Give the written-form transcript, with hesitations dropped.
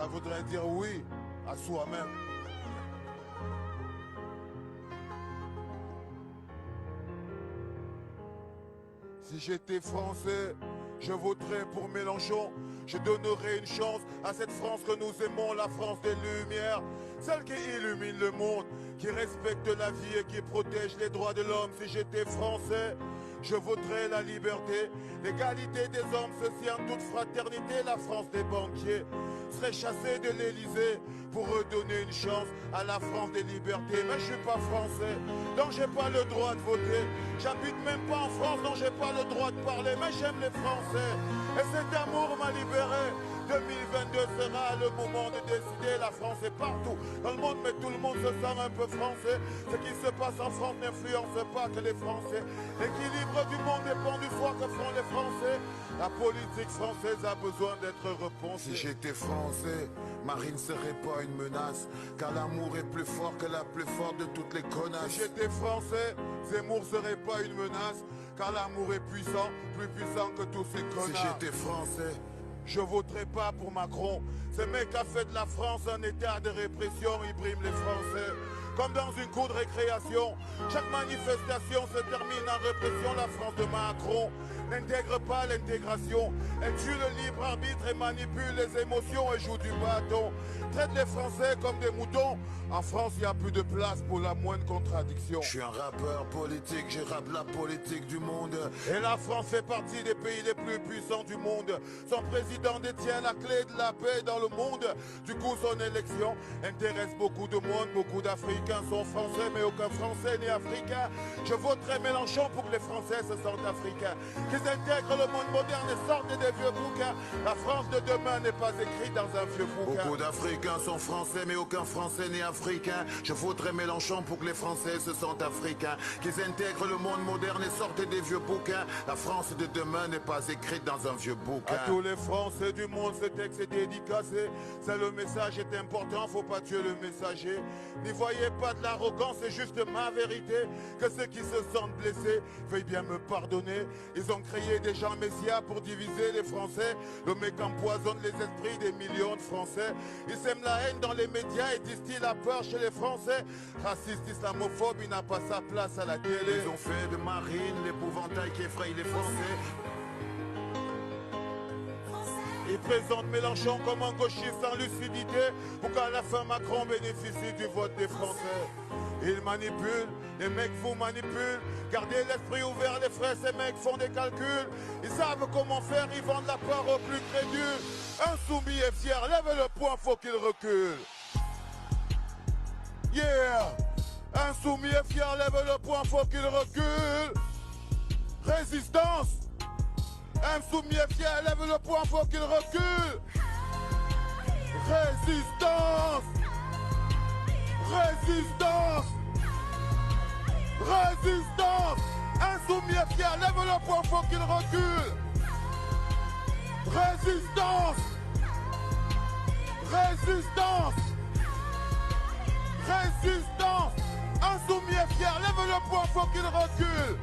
Ça voudrait dire oui à soi-même. Si j'étais français, je voterais pour Mélenchon. Je donnerais une chance à cette France que nous aimons, la France des Lumières. Celle qui illumine le monde, qui respecte la vie et qui protège les droits de l'homme. Si j'étais français, je voterais la liberté, l'égalité des hommes, ceci en toute fraternité. La France des banquiers serait chassée de l'Élysée pour redonner une chance à la France des libertés. Mais je suis pas français, donc j'ai pas le droit de voter. J'habite même pas en France, donc j'ai pas le droit de parler. Mais j'aime les Français et cet amour m'a libéré. 2022 sera le moment de décider. La France est partout dans le monde, mais tout le monde se sent un peu français. Ce qui se passe en France n'influence pas que les Français. L'équilibre du monde dépend du choix que font les Français. La politique française a besoin d'être repensée. Si j'étais français, Marine serait pas une menace, car l'amour est plus fort que la plus forte de toutes les connasses. Si j'étais français, Zemmour serait pas une menace, car l'amour est puissant, plus puissant que tous ces connards. Si j'étais français, je voterai pas pour Macron. Ce mec a fait de la France un état de répression, il brime les Français. Comme dans une cour de récréation, chaque manifestation se termine en répression. La France de Macron n'intègre pas l'intégration. Elle tue le libre arbitre et manipule les émotions et joue du bâton. Traite les Français comme des moutons. En France, il n'y a plus de place pour la moindre contradiction. Je suis un rappeur politique, je rappe la politique du monde. Et la France fait partie des pays les plus puissants du monde. Son président détient la clé de la paix dans le monde. Du coup, son élection intéresse beaucoup de monde. Beaucoup d'Africains sont français, mais aucun Français n'est africain. Je voterai Mélenchon pour que les Français se sentent africains. Qu'ils intègrent le monde moderne et sortent des vieux bouquins. La France de demain n'est pas écrite dans un vieux bouquin. Beaucoup d'Africains sont français, mais aucun Français n'est africain. Je voterai Mélenchon pour que les Français se sentent africains. Qu'ils intègrent le monde moderne et sortent des vieux bouquins. La France de demain n'est pas écrite dans un vieux bouquin. À tous les Français du monde, ce texte est dédicacé. C'est le message est important, faut pas tuer le messager. N'y voyez pas de l'arrogance, c'est juste ma vérité. Que ceux qui se sentent blessés veuillent bien me pardonner. Ils ont créé des gens messias pour diviser les Français. Le mec empoisonne les esprits des millions de Français. Ils sèment la haine dans les médias et distillent la peur chez les Français. Raciste, islamophobe, il n'a pas sa place à la télé. Ils ont fait de Marine l'épouvantail qui effraie les Français. Ils présentent Mélenchon comme un gauchiste en lucidité pour qu'à la fin Macron bénéficie du vote des Français. Ils manipulent, les mecs vous manipulent. Gardez l'esprit ouvert, les frères, ces mecs font des calculs. Ils savent comment faire, ils vendent la peur aux plus crédules. Un soumis est fier, lève le poing, faut qu'il recule. Yeah! Un soumis est fier, lève le poing, faut qu'il recule. Résistance! Un soumis est fier, lève le poing, faut qu'il recule. Résistance! Résistance! Résistance! Un soumis est fier, lève le poing, faut qu'il recule. Résistance! Résistance! Résistance! Un soumis est fier, lève le poing, faut qu'il recule.